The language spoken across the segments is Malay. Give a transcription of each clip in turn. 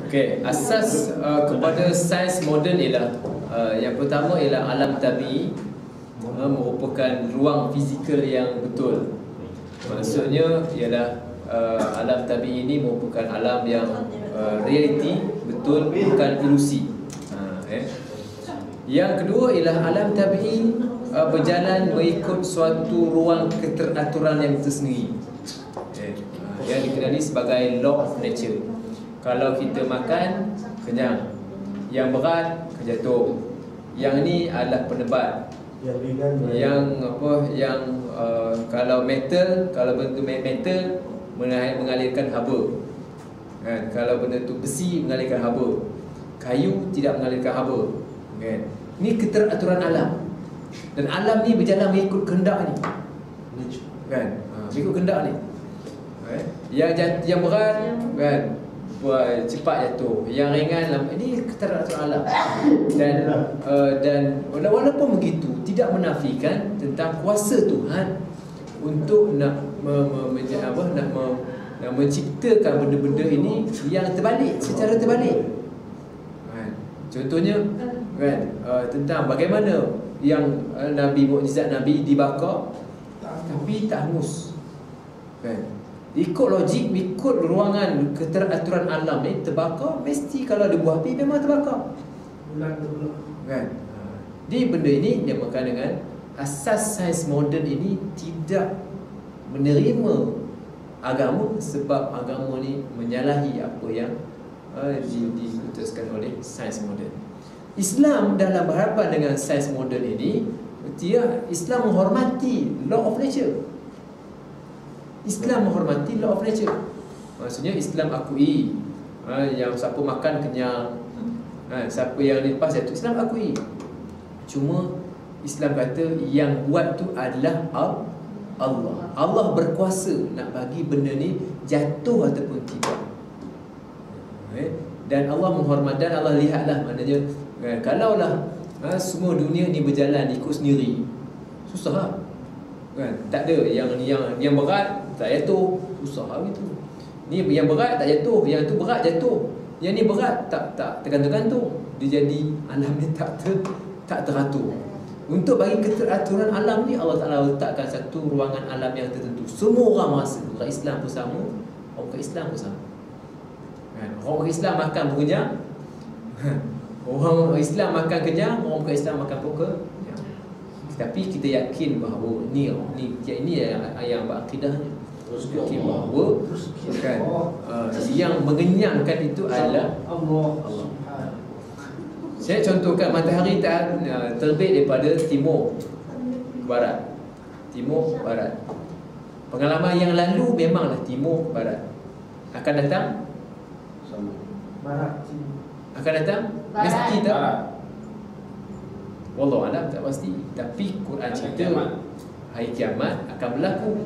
Okey, asas kepada sains moden ialah yang pertama ialah alam tabi'i, merupakan ruang fizikal yang betul. Maksudnya ialah alam tabi'i ini merupakan alam yang realiti, betul, bukan ilusi. Yang kedua ialah alam tabi'i berjalan mengikut suatu ruang keteraturan yang tersendiri, yang dikenali sebagai law of nature. Kalau kita makan, kenyang. Yang berat, jatuh. Yang ni adalah penebat. Kalau metal, kalau bentuk metal mengalirkan haba. Kan? Kalau benda tu besi mengalirkan haba. Kayu tidak mengalirkan haba. Kan? Ni keteraturan alam. Dan alam ni berjalan mengikut kehendak ni. Kan? Mengikut kehendak ni. Yang berat, kan, cepat jatuh. Yang ringan, ini keteraturan alam. Dan walaupun begitu, tidak menafikan tentang kuasa Tuhan untuk nak menciptakan benda-benda ini yang terbalik, secara terbalik. Contohnya, kan, tentang bagaimana yang Nabi, mukjizat Nabi dibakar tapi tak hangus. Kan? Ikut logik, ikut ruangan keteraturan alam ni, terbakar mesti kalau ada buah api memang terbakar. Kan? Di benda ini dinamakan dengan asas sains moden ini tidak menerima agama, sebab agama ni menyalahi apa yang diputuskan oleh sains moden. Islam dalam berhadapan dengan sains moden ini, Islam menghormati law of nature. Islam menghormati law of nature. Maksudnya Islam akui yang siapa makan kenyang, siapa yang lepas jatuh, Islam akui. Cuma Islam kata yang buat tu adalah Allah. Allah berkuasa nak bagi benda ni jatuh ataupun tidak. Dan Allah menghormati, dan Allah lihatlah, maknanya kalaulah semua dunia ni berjalan ikut sendiri, susah lah. Kan? Tak ada yang berat tak jatuh, susah lah gitu. Ni yang berat tak jatuh, yang tu berat jatuh. Yang ni berat tak tergantung-gantung. Dia jadi alam ni tak teratur. Untuk bagi keteraturan alam ni, Allah Ta'ala letakkan satu ruangan alam yang tertentu. Semua orang merasa, orang Islam pun sama, orang bukan Islam pun sama. Kan? Orang Islam makan pun kenyang, orang Islam makan kenyang, orang bukan Islam makan pun kenyang. Tapi kita yakin bahawa ini yang berakidahnya, yakin bahawa kan, yang mengenyangkan itu adalah Allah. Saya contohkan, matahari terbit daripada timur ke barat. Timur ke barat. Pengalaman yang lalu memanglah timur ke barat. Akan datang barat. Akan datang mesti tak? Wallahualam tak pasti. Tapi Quran cerita hari kiamat akan berlaku.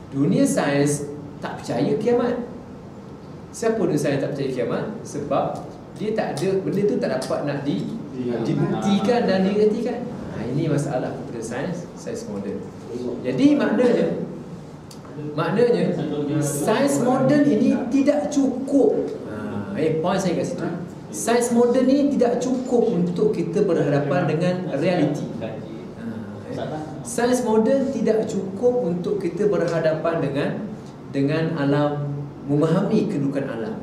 Dunia sains tak percaya kiamat. Siapa dunia sains tak percaya kiamat? Sebab dia tak ada, benda tu tak dapat nak dibuktikan dan diretikan. Ini masalah kepada sains moden. Jadi maknanya sains moden ini tidak cukup. Poin saya kat situ. Sains moden ni tidak cukup untuk kita berhadapan dengan realiti. Sains moden tidak cukup untuk kita berhadapan dengan alam, memahami kedudukan alam.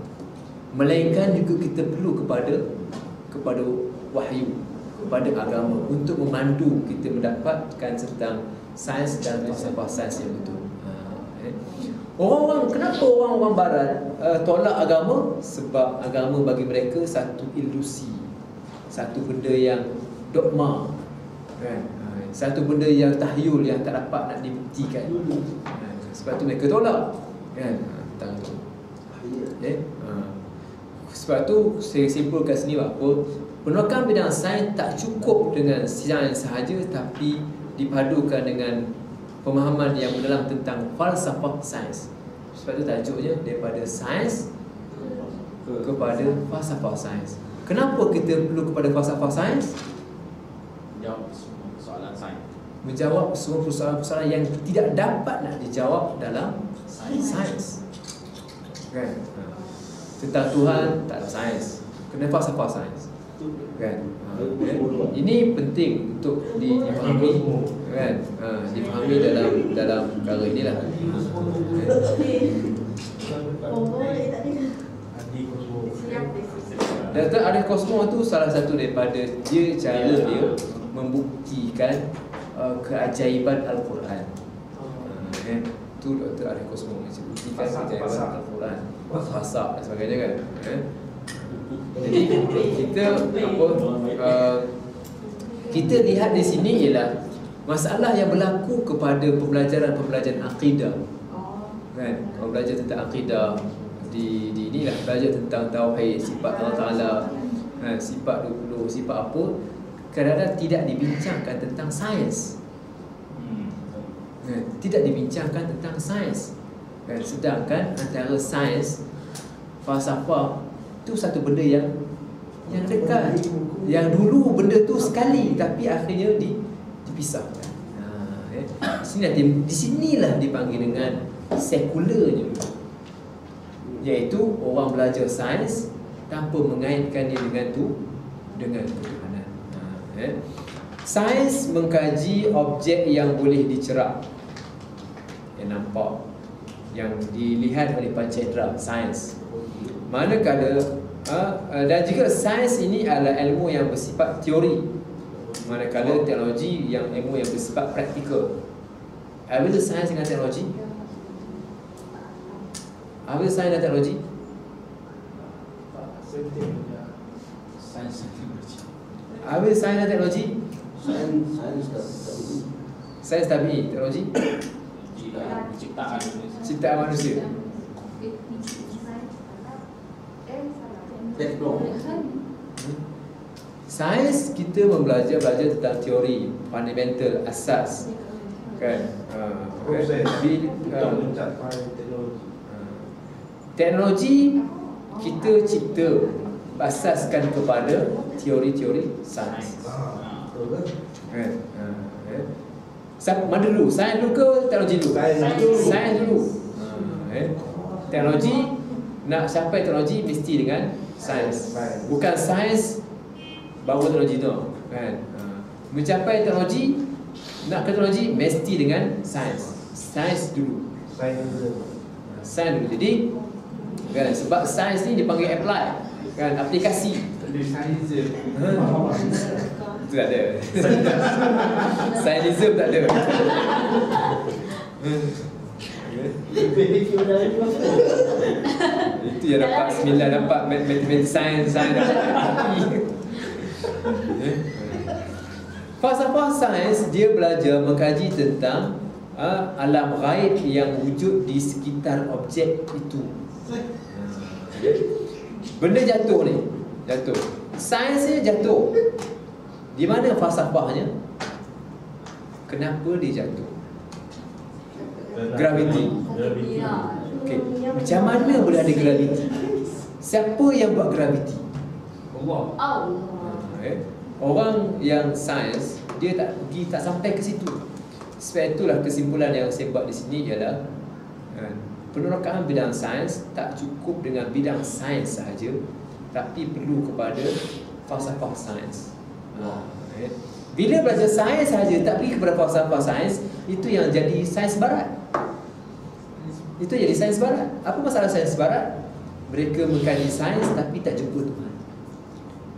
Melainkan juga kita perlu kepada wahyu, kepada agama untuk memandu kita mendapatkan tentang sains dan falsafah sains yang betul. Kenapa orang-orang barat tolak agama? Sebab agama bagi mereka satu ilusi, satu benda yang dogma, kan? Satu benda yang tahyul, yang tak dapat nak dibuktikan. Sebab tu mereka tolak, kan? Tentang tu. Sebab tu saya simpulkan sini bahawa penolakan bidang sains tak cukup dengan sains sahaja, tapi dipadukan dengan pemahaman yang mendalam tentang falsafah sains. Sebab itu tajuknya daripada sains kepada falsafah sains. Kenapa kita perlu kepada falsafah sains? Menjawab semua soalan sains. Menjawab semua persoalan-persoalan yang tidak dapat nak dijawab dalam sains. Kan? Tentang Tuhan tak ada sains. Kenapa falsafah sains? Kan? Ini penting untuk difahami, kan? Difahami dalam perkara inilah. Dr. Arif Kosmo tu salah satu daripada cara dia membuktikan keajaiban Al-Quran. Tu Dr. Arif Kosmo buktikan keajaiban Al-Quran, bahasa dan sebagainya kan. Jadi kita lihat di sini ialah masalah yang berlaku kepada pembelajaran akidah. Kan? Kalau belajar tentang akidah di inilah belajar tentang tauhid, sifat Allah Taala, sifat 20, sifat apa, kadang-kadang tidak dibincangkan tentang sains. Tidak dibincangkan tentang sains. Sedangkan antara sains, falsafah itu satu benda yang dekat. Yang dulu benda tu sekali tapi akhirnya dipisahkan. Di sinilah dipanggil dengan sekularnya, iaitu orang belajar sains tanpa mengaitkannya dengan ketuhanan. Sains mengkaji objek yang boleh dicerap, yang nampak, yang dilihat oleh panca-indera, sains. Manakala dan juga sains ini adalah ilmu yang bersifat teori, manakala teknologi yang ilmu yang bersifat praktikal. Apa itu sains dengan teknologi? Apa itu sains dan teknologi? Apa itu sains dan teknologi? Sains tabi'i, teknologi ciptaan manusia. Sains kita belajar tentang teori, fundamental, asas, kan? Teknologi kita cipta berasaskan kepada teori-teori sains. Mana dulu? Sains dulu ke teknologi dulu? Sains dulu. Teknologi, nak sampai teknologi mesti dengan sains. Bukan sains baru teknologi tu, kan? Mencapai teknologi, nak ke teknologi mesti dengan sains. Sains dulu. Sains dulu. Jadi kan, sebab sains ni dipanggil apply, kan, aplikasi. Itu tak ada. Sainism tak ada. Itu yang dapat 9, dapat matematik, sains. Falsafah sains dia belajar mengkaji tentang alam ghaib yang wujud di sekitar objek itu. Benda jatuh ni, jatuh. Sainsnya jatuh. Di mana falsafahnya? Kenapa dia jatuh? Graviti. Okay. Macam mana boleh ada graviti? Siapa yang buat graviti? Allah. Orang yang sains dia tak sampai ke situ. Sebab itulah kesimpulan yang saya buat di sini ialah penerokaan bidang sains tak cukup dengan bidang sains sahaja, tapi perlu kepada falsafah sains. Bila belajar sains sahaja tak pergi kepada falsafah sains, itu yang jadi sains barat. Itu jadi sains barat. Apa masalah sains barat? Mereka mengkaji sains tapi tak jumpa Tuhan.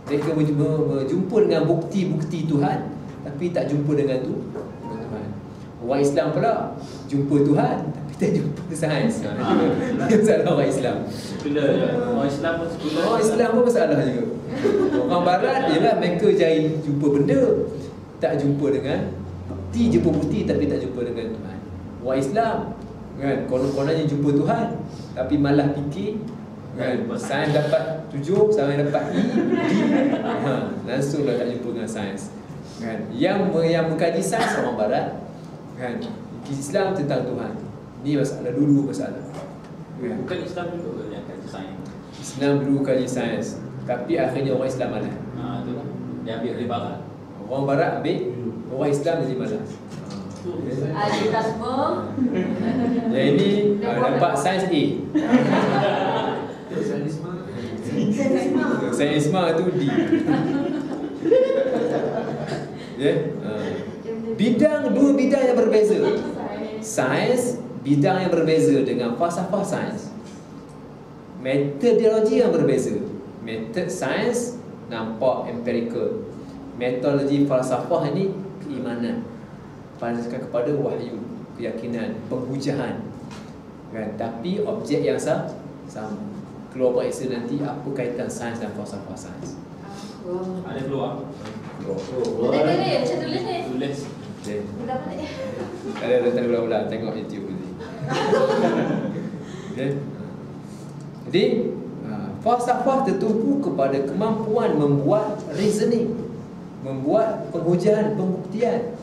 Mereka berjumpa dengan bukti-bukti Tuhan tapi tak jumpa dengan Tuhan. Orang Islam pula jumpa Tuhan tapi tak jumpa sains. Itu masalah orang Islam. Orang Islam pun masalah juga. Orang Barat ialah mereka jumpa benda, tak jumpa dengan bukti, jumpa bukti tapi tak jumpa dengan Tuhan. Orang Islam kan konon-kononnya jumpa Tuhan tapi malah fikir kan sains dapat 7, sains dapat E, D, langsung dah tak jumpa dengan sains. Kan yang mengkaji sains orang Barat kan, Islam tentang Tuhan. Ni masalah dulu masalah. Kan? Bukan Islam dulu yang kaji sains. Islam dulu kaji sains, tapi akhirnya orang Islam malas. Itulah. Dia ambil dari Barat. Orang Barat ambil, orang Islam jadi malas. Kita semua. Yang ini dapat sains A. Sainisme Sains tu D. Dua bidang yang berbeza. Sains bidang yang berbeza dengan falsafah sains. Metodologi yang berbeza. Metod sains nampak empirical. Metodologi falsafah ini keimanan, berdasarkan kepada wahyu, keyakinan, penghujaan, kan? Tapi objek yang sama. Keluar periksa nanti apa kaitan sains dan falsafah sains. Ada keluar. Saya tulis ni. Tulis. Okay. Budak balik. Ada tadi ulang-ulang tengok YouTube ni. Okay. Jadi falsafah tertumpu kepada kemampuan membuat reasoning, membuat penghujaan, pembuktian,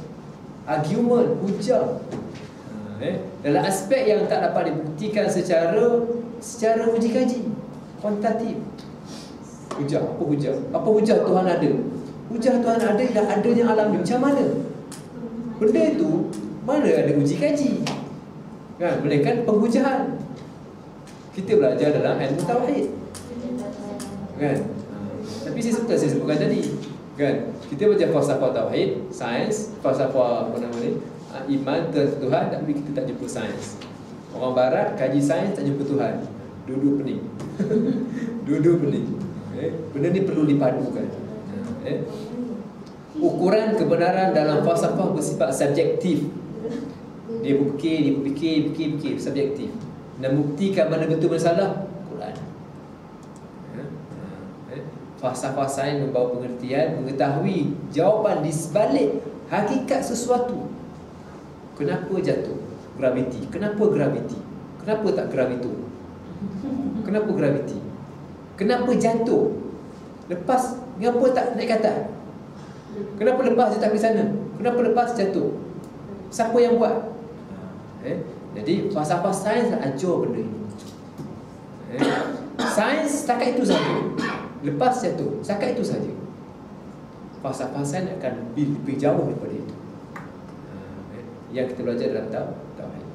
argument, hujah. Dalam aspek yang tak dapat dibuktikan secara uji kaji, kuantitatif. Hujah, apa hujah? Apa hujah Tuhan ada? Hujah Tuhan ada dan adanya alam ni macam mana? Benda itu mana ada uji kaji? Kan, melainkan penghujaan. Kita belajar dalam ilmu tauhid. Kan? Tapi saya sebutkan tadi. Kan? Kita belajar falsafah tauhid, sains, falsafah apa nama ni? Iman Tuhan, tapi kita tak jumpa sains. Orang barat kaji sains tak jumpa Tuhan. Dua-dua pening. Dua-dua pening. Benda ni perlu dipadukan. Ukuran kebenaran dalam falsafah bersifat subjektif. Dia berfikir, subjektif. Dan buktikan mana betul mana salah, Quran. Falsafah sains membawa pengertian, mengetahui jawapan di sebalik hakikat sesuatu. Kenapa jatuh? Graviti. Kenapa graviti? Kenapa tak gravito? Kenapa graviti? Kenapa jatuh? Lepas, kenapa tak naik ke atas? Kenapa lepas dia tak pergi sana? Kenapa lepas jatuh? Siapa yang buat? Jadi falsafah sains ajar benda ini. Sains setakat itu saja. Lepas jatuh, setakat itu saja. Falsafah sains akan lebih jauh daripada itu. Yang kita belajar dalam tauhid.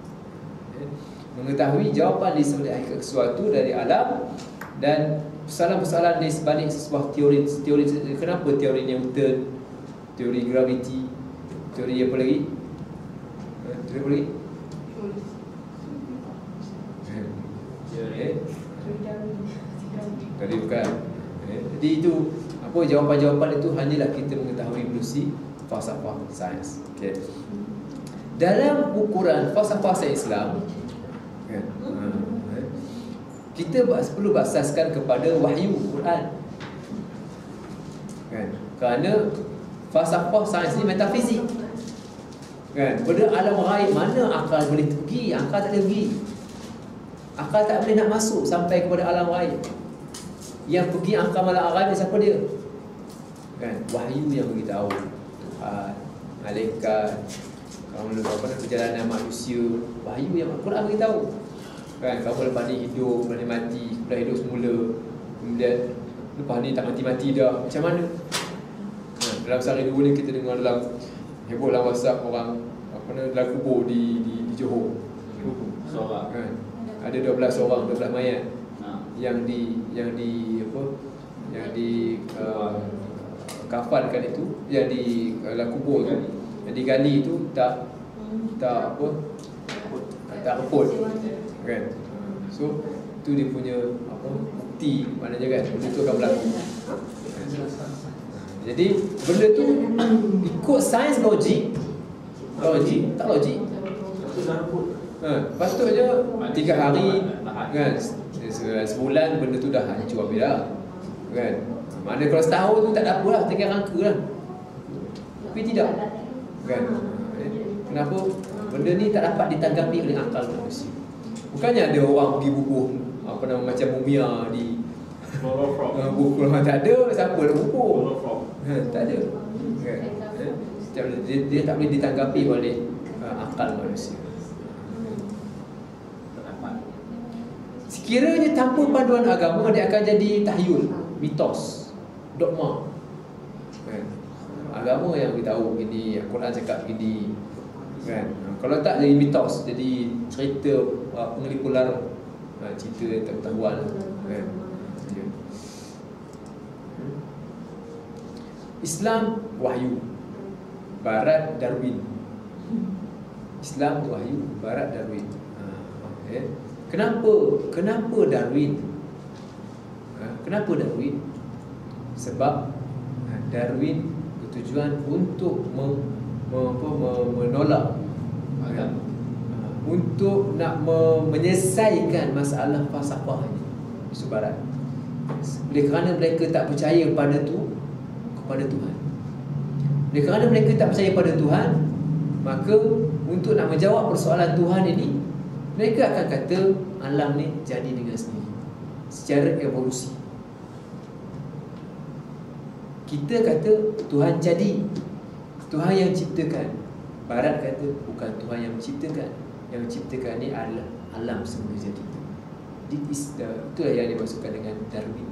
Mengetahui jawapan di sebalik hakikat sesuatu dari alam dan persoalan-persoalan di sebalik sebuah teori. Kenapa teori Newton, teori graviti, teori apa lagi? Teori apa lagi? Tadi bukan. Jadi itu apa jawapan-jawapan itu hanyalah kita mengetahui melalui falsafah sains. Okey. Dalam ukuran falsafah sains Islam, kan, kita perlu berasaskan kepada wahyu Quran. Kan? Kerana falsafah sains ni metafizik. Kan? Benda alam ghaib mana akal boleh pergi, akal tak boleh pergi. Akal tak boleh nak masuk sampai kepada alam ghaib. Yang pergi akal malam ghaib siapa dia? Kan? Wahyu yang beritahu. Tuhan, malaikat, kamu perjalanan manusia, wahyu yang Al-Quran beritahu. Kan, kamu lepas ni hidup, lepas ni mati, dah hidup semula, kemudian lepas ni tak mati-mati dah. Macam mana? Dalam sehari dua ni kita dengar dalam heboh dalam WhatsApp orang dalam kubur di Johor. Kan? Ada 12 orang, 12 mayat yang di kafankan itu, yang di dalam kubur tu, yang digali itu tak reput, kan? So itu dia punya bukti maknanya, kan, benda tu akan berlaku. Jadi benda tu ikut sains logik tak logik. Patutnya 3 hari, kan, sebulan benda tu dah hancur habis dah, kan? Mana kalau setahun tu tak ada apa lah, tinggal rangka lah. Tapi tidak, kan? Kenapa? Benda ni tak dapat ditanggapi oleh akal manusia. Bukannya ada orang pergi bubuh macam mumia di buku, tak ada siapa nak bubuh. Tak ada, kan? Dia tak boleh ditanggapi oleh akal manusia. Sekiranya tanpa panduan agama, dia akan jadi tahyul, mitos, dogma. Agama yang beritahu begini, Al-Quran cakap begini, kan? Kalau tak jadi mitos, jadi cerita pengelipular, cerita tak ketahuan, kan? Islam wahyu, Barat Darwin. Islam wahyu, Barat Darwin. Kenapa Darwin? Kenapa Darwin? Sebab Darwin bertujuan untuk menolak, untuk nak menyelesaikan masalah falsafah ini isu Barat. Oleh kerana mereka tak percaya kepada Tuhan. Oleh kerana mereka tak percaya pada Tuhan, maka untuk nak menjawab persoalan Tuhan ini, mereka akan kata alam ni jadi dengan sendiri secara evolusi. Kita kata Tuhan jadi, Tuhan yang ciptakan. Barat kata bukan Tuhan yang menciptakan. Yang menciptakan ni adalah alam semula jadi. Itulah yang dimaksudkan dengan Darwin,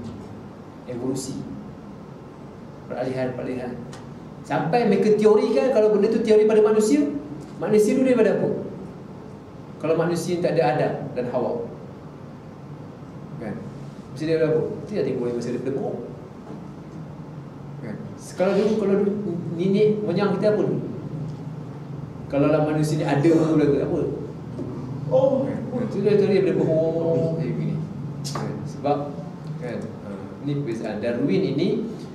evolusi, peralihan. Sampai mereka teorikan kalau benda tu teori pada manusia. Manusia dulu daripada apa? Kalau manusia tak ada Adam dan Hawa, kan? Mesti dia apa? Tidak timbul masa daripada burung, kan? Kalau dulu nenek moyang kita apa dulu? Kalau lah manusia ni ada dulu apa? Itu dia daripada burung begini, kan? Sebab kan, ini perbezaan. Darwin ini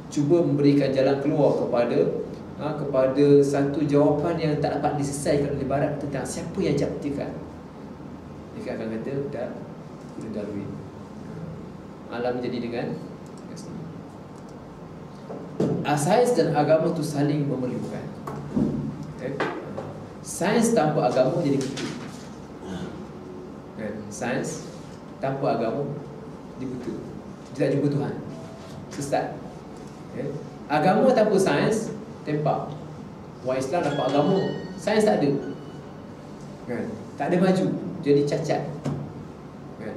cuba memberikan jalan keluar kepada satu jawapan yang tak dapat diselesaikan oleh Barat tentang siapa yang ciptakan. Mereka akan kata Darwin, alam jadi dengan sains dan agama tu saling memerlukan. Sains tanpa agama jadi buta. Sains tanpa agama dia buta, dia tak jumpa Tuhan, sesat. Agama tanpa sains tempak. Orang Islam dapat agama, sains tak ada, kan? Tak ada maju, jadi cacat, kan?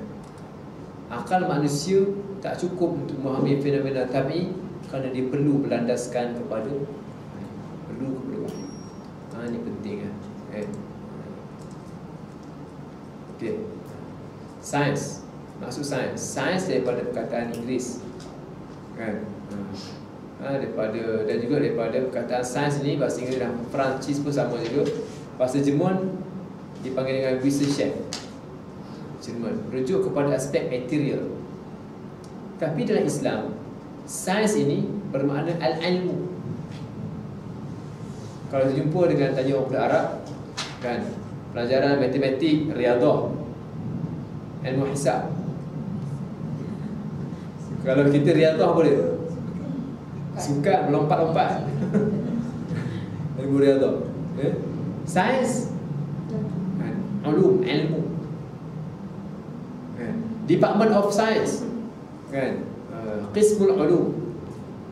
Akal manusia tak cukup untuk memahami fenomena tabi'i kerana dia perlu berlandaskan kepada wahyu. Ini penting, kan? Okay. Sains, maksud sains daripada perkataan Inggeris, kan? Dan juga daripada perkataan sains ni, bahasa Inggeris dan Perancis pun sama juga. Bahasa Jerman dipanggil dengan Wissenschaft, Jerman, merujuk kepada aspek material. Tapi dalam Islam, sains ini bermakna al-ilmu. Kalau jumpa dengan tanya orang Arab, kan, pelajaran matematik, riadah, ilmu hisab. Kalau kita riadah boleh, suka melompat-lompat. Ilmu riadah. Sains, ulum, ilmu, Department of Science, kan, Qismul Ulum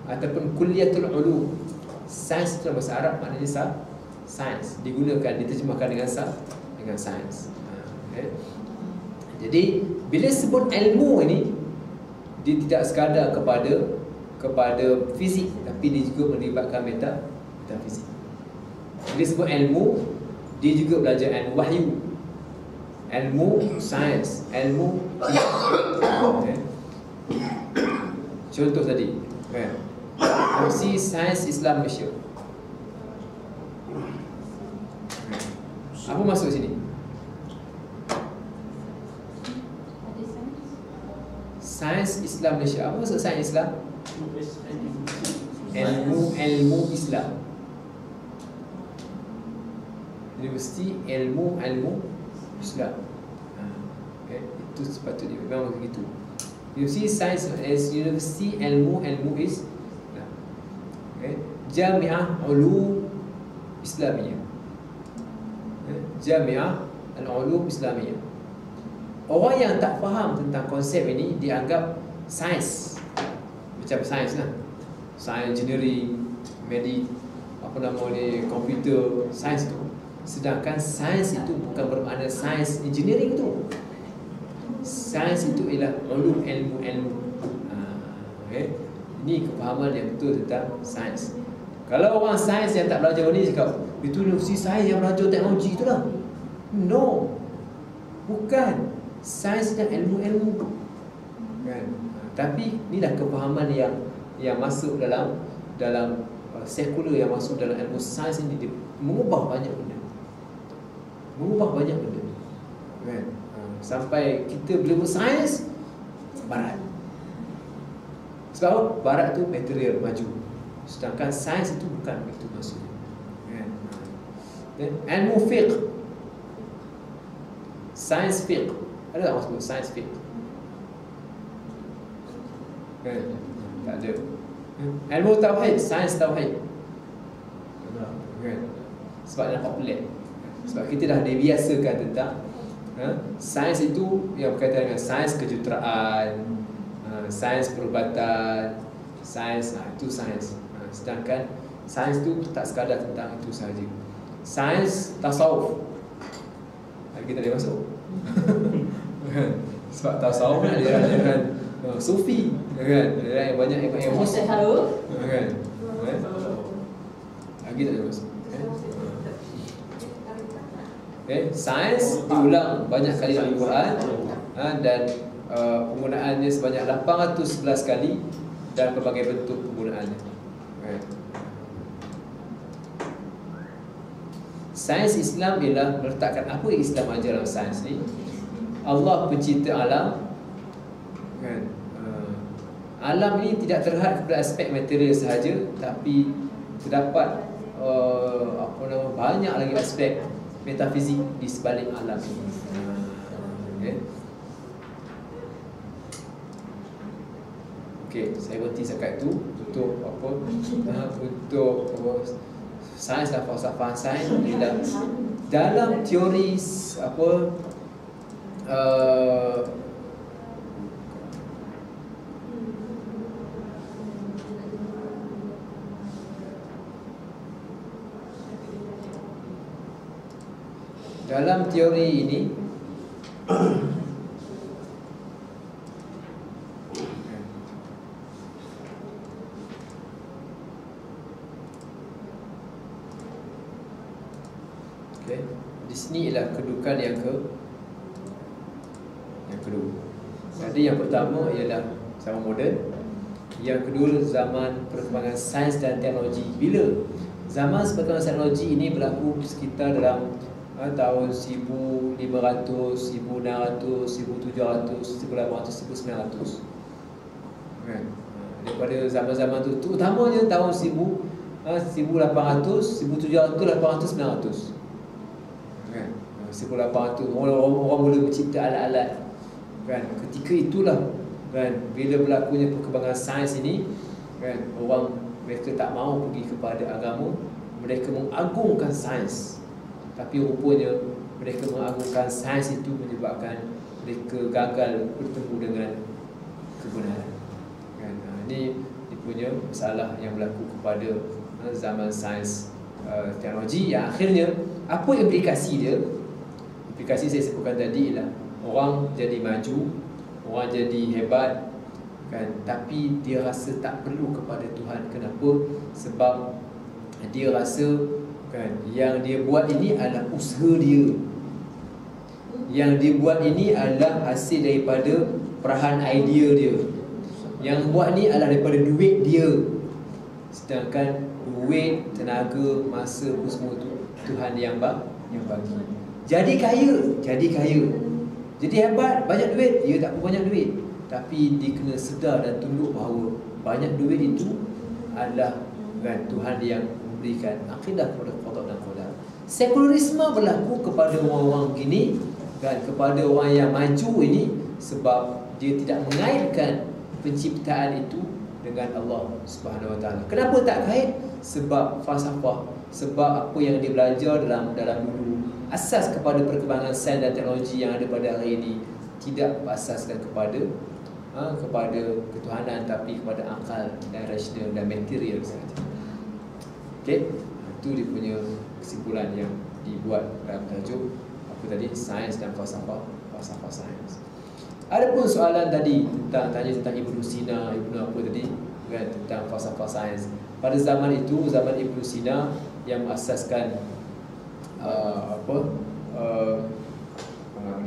ataupun Kulliyatul Ulum. Sains dalam bahasa Arab maknanya sains, digunakan, diterjemahkan dengan sains. Jadi bila sebut ilmu ini, dia tidak sekadar kepada fizik, tapi dia juga melibatkan metafizik. Bila sebut ilmu, dia juga belajar ilmu wahyu, ilmu sains, ilmu contoh tadi, kan, Fungsi Sains Islam Malaysia. Apa masuk sini? Sains Islam Malaysia. Apa maksud sains Islam? Ilmu Islam. Universiti ilmu Islam. Itu sepatutnya memang begitu. Universiti Sains Universiti ilmu Islam. Jami'ah Ulum Islamiyah. Jami'ah Al-Ulum Islamiyah. Orang yang tak faham tentang konsep ini dianggap sains, macam sains lah, sains engineering, komputer, sains tu. Sedangkan sains itu bukan bermakna sains engineering tu. Sains itu ialah ulum, ilmu. Ini kefahaman yang betul tentang sains. Kalau orang sains yang tak belajar ni cakap, itu universiti sains yang belajar teknologi itulah. No, bukan. Sains dan ilmu, kan? Tapi inilah kefahaman yang masuk dalam sekular yang masuk dalam ilmu sains ini, dia mengubah banyak benda. Kan? Sampai kita bila sains barat. Sebab apa? Barat tu material maju. Sedangkan sains itu bukan itu maksudnya. Kan? Dan ilmu fiqh, sains fiqh, ada tak maksud sains fiqh? Kan? Tak ada. Ilmu tauhid, sains tauhid. Kan? Sebab nampak pelik. Sebab kita dah dibiasakan tentang sains itu yang berkaitan dengan sains kejuruteraan, sains perubatan, sains, itu sains. Sedangkan sains itu tak sekadar tentang itu sahaja. Sains tasawuf kita boleh masuk. Sebab tasawuf kan dia dengan sufi, kan? Dia yang banyak emosi, kan? Lagi tak boleh masuk. Sains diulang banyak kali dalam Al-Quran, dan penggunaannya sebanyak 811 kali dan berbagai bentuk penggunaannya. Sains Islam ialah meletakkan apa yang Islam ajar dalam sains ni. Allah pencipta alam, kan? Alam ini tidak terhad kepada aspek material sahaja, tapi terdapat banyak lagi aspek metafizik di sebalik alam ini. Okey, saya berhenti setakat itu untuk apa? Untuk sains dan falsafah sains dalam teori apa? Dalam teori ini di sini ialah kedudukan yang kedua. Jadi yang pertama ialah zaman moden, yang kedua zaman perkembangan sains dan teknologi. Bila zaman perkembangan teknologi ini berlaku sekitar dalam tahun 1500, 1600, 1700, 1800, 1900. Kan? Daripada zaman-zaman tu, terutamanya tahun 1800, 1700, 800, 900. Kan? 1800 orang mula mencipta alat-alat. Kan? Ketika itulah, kan, bila berlakunya perkembangan sains ini, kan, mereka tak mahu pergi kepada agama, mereka mengagungkan sains. Tapi rupanya mereka mengagungkan sains itu menyebabkan mereka gagal bertemu dengan kebenaran. Kan? Ini punya masalah yang berlaku kepada zaman sains teknologi, yang akhirnya apa implikasi dia? Implikasi saya sebutkan tadi ialah orang jadi maju, orang jadi hebat, kan? Tapi dia rasa tak perlu kepada Tuhan. Kenapa? Sebab dia rasa, kan, yang dia buat ini adalah usaha dia. Yang dia buat ini adalah hasil daripada perahan idea dia. Yang buat ni adalah daripada duit dia. Sedangkan duit, tenaga, masa pun semua tu Tuhan yang bagi. Jadi kaya. Jadi hebat, banyak duit. Ya, tak apa banyak duit, tapi dia kena sedar dan tunduk bahawa banyak duit itu adalah, kan, Tuhan yang berikan. Akidah kepada qada dan qadar. Sekularisme berlaku kepada orang-orang gini, kan, kepada orang yang maju ini, sebab dia tidak mengaitkan penciptaan itu dengan Allah Subhanahu Wa Taala. Kenapa tak kait? Sebab falsafah, sebab apa yang dia belajar dalam dulu, asas kepada perkembangan sains dan teknologi yang ada pada hari ini tidak berasaskan kepada ketuhanan, tapi kepada akal dan rasional dan material sahaja. Okey, itu dia punya kesimpulan yang dibuat dalam tajuk apa tadi, sains dan falsafah sains. Ada pun soalan tadi tanya tentang Ibnu Sina, Ibnu apa tadi, kan, tentang falsafah sains. Pada zaman itu, zaman Ibnu Sina yang mengasaskan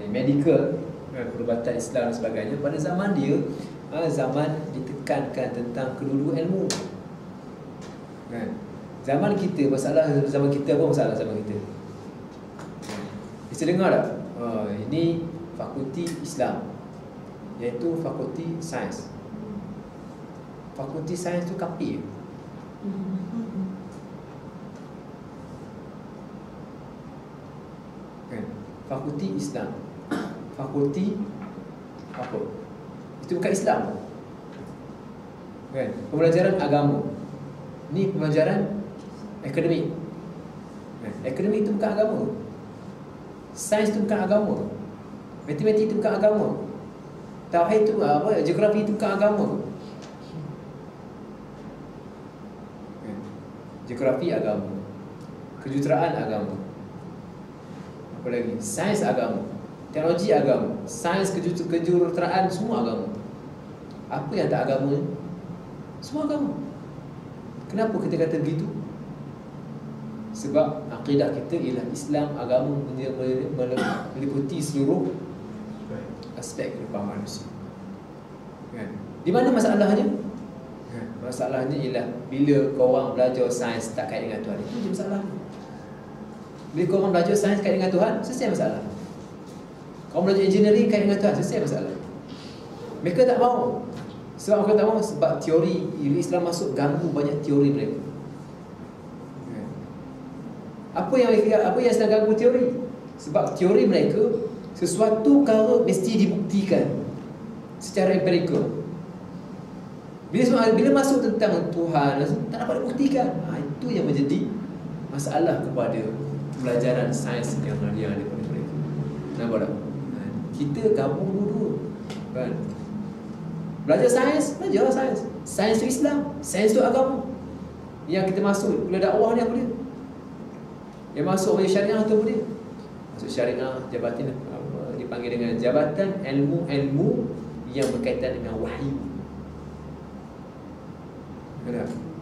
medical, perubatan Islam dan sebagainya. Pada zaman dia, zaman ditekankan tentang kedua-dua ilmu. Kan? Zaman kita, masalah zaman kita apa masalah zaman kita? Kita dengar tak? Ini fakulti Islam, iaitu fakulti sains. Fakulti sains tu kafir. Kan? Fakulti Islam, fakulti apa? Itu bukan Islam. Kan? Pembelajaran agama. Ni pembelajaran akademik. Kan? Akademik itu bukan agama. Sains itu bukan agama. Matematik itu bukan agama. Tauhid itu apa? Geografi itu bukan agama. Kan? Geografi agama. Kejuruteraan agama. Apa lagi? Sains agama. Teknologi agama. Sains kejuruteraan semua agama. Apa yang tak agama ni? Semua agama. Kenapa kita kata begitu? Sebab akidah kita ialah Islam, agama meliputi seluruh aspek kehidupan manusia. Kan? Di mana masalahnya? Masalahnya ialah bila korang belajar sains tak kait dengan Tuhan. Itu je masalahnya. Bila korang belajar sains kait dengan Tuhan, selesai masalah. Korang belajar engineering kait dengan Tuhan, selesai masalah. Mereka tak mahu. Sebab mereka tak mahu, sebab teori Islam masuk ganggu banyak teori mereka. Apa yang sedang ganggu teori? Sebab teori mereka, sesuatu perkara mesti dibuktikan secara empirikal. Bila masuk tentang Tuhan, tak dapat dibuktikan. Itu yang menjadi masalah kepada pembelajaran sains yang ada pada mereka. Nampak tak? Kita gabung dulu, kan? Belajar sains, belajar sains. Sains itu Islam, sains itu agama. Yang kita masuk, bila dakwah ni apa dia? Yang masuk oleh syariah atau apa dia? Masuk syariah, jabatan dipanggil dengan jabatan ilmu-ilmu yang berkaitan dengan wahyu.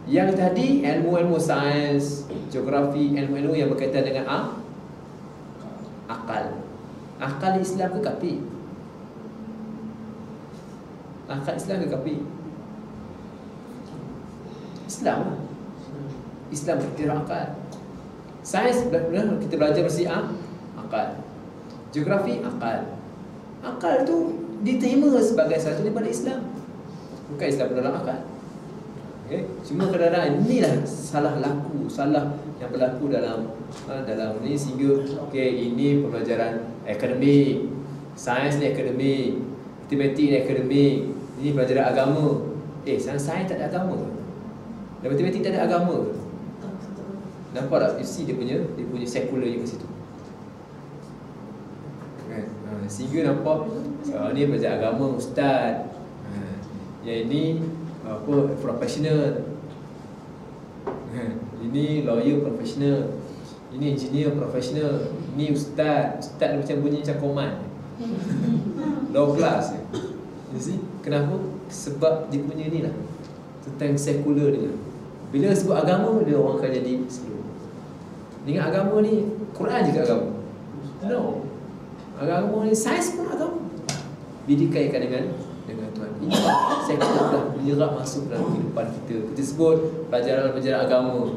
Yang tadi ilmu-ilmu sains, geografi, ilmu-ilmu yang berkaitan dengan akal. Akal Islam ke kafir? Akal Islam ke kafir? Islam lah. Islam berkira akal. Sains kita belajar bersih akal. Geografi akal. Akal tu diterima sebagai satu daripada Islam. Bukan Islam dalam akal. Okay? Cuma kadang-kadang inilah salah yang berlaku dalam ni sehingga ini pembelajaran akademik, sains ni akademik, matematik ni akademik, ini pelajaran agama. Sains tak ada agama. Dan matematik tak ada agama. Nampak tak? You see dia punya sekular je kat situ. Kan? Sehingga nampak ni belajar agama ustaz. Yang ini apa profesional. Ini lawyer profesional. Ini engineer profesional. Ini ustaz macam bunyi macam koman. Low class. You see? Kenapa? Sebab dia punya ni lah tentang sekular dia. Bila sebut agama, dia orang akan jadi slow. Dengan agama ni, Quran juga agama. No. Agama ni, sains pun agama. Bila dikaitkan dengan Tuhan. Ini sekular dah menyerap masuk dalam kehidupan kita. Kita sebut pelajaran agama.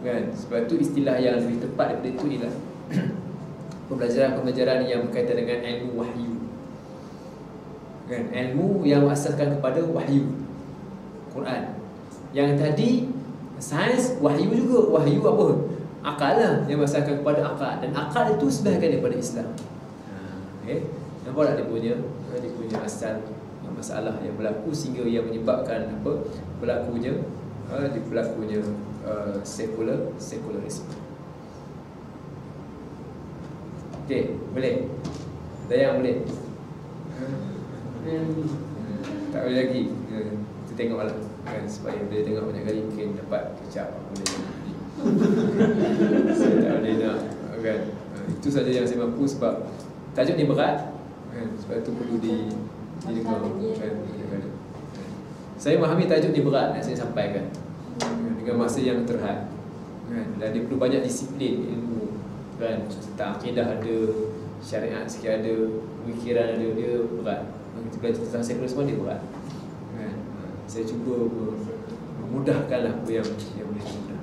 Kan? Sebab itu istilah yang lebih tepat daripada itu ialah pembelajaran yang berkaitan dengan ilmu wahyu. Kan? Ilmu yang asaskan kepada wahyu Quran. Yang tadi sains, wahyu juga. Wahyu apa? Akal lah, yang berasaskan kepada akal. Dan akal itu sebahagian daripada Islam. Nampak tak dia punya asal masalah yang berlaku sehingga yang menyebabkan berlakunya sekularisme. Okey, boleh. Dayang boleh. Tak boleh lagi. Kita tengoklah kan, supaya bila tengok banyak kali mungkin dapat kecap boleh. Saya tak boleh nak kan. Itu saja yang saya mampu sebab tajuk ni berat kan, sebab itu perlu didengar kan. Saya memahami tajuk ni berat nak saya sampaikan dengan masa yang terhad kan, dan dia perlu banyak disiplin ilmu kan, tentang akidah ada, syariat sikit ada, pemikiran ada, dia berat. Kita belajar tentang sekularisme dia berat kan. Saya cuba mudahkanlah apa yang boleh mudah.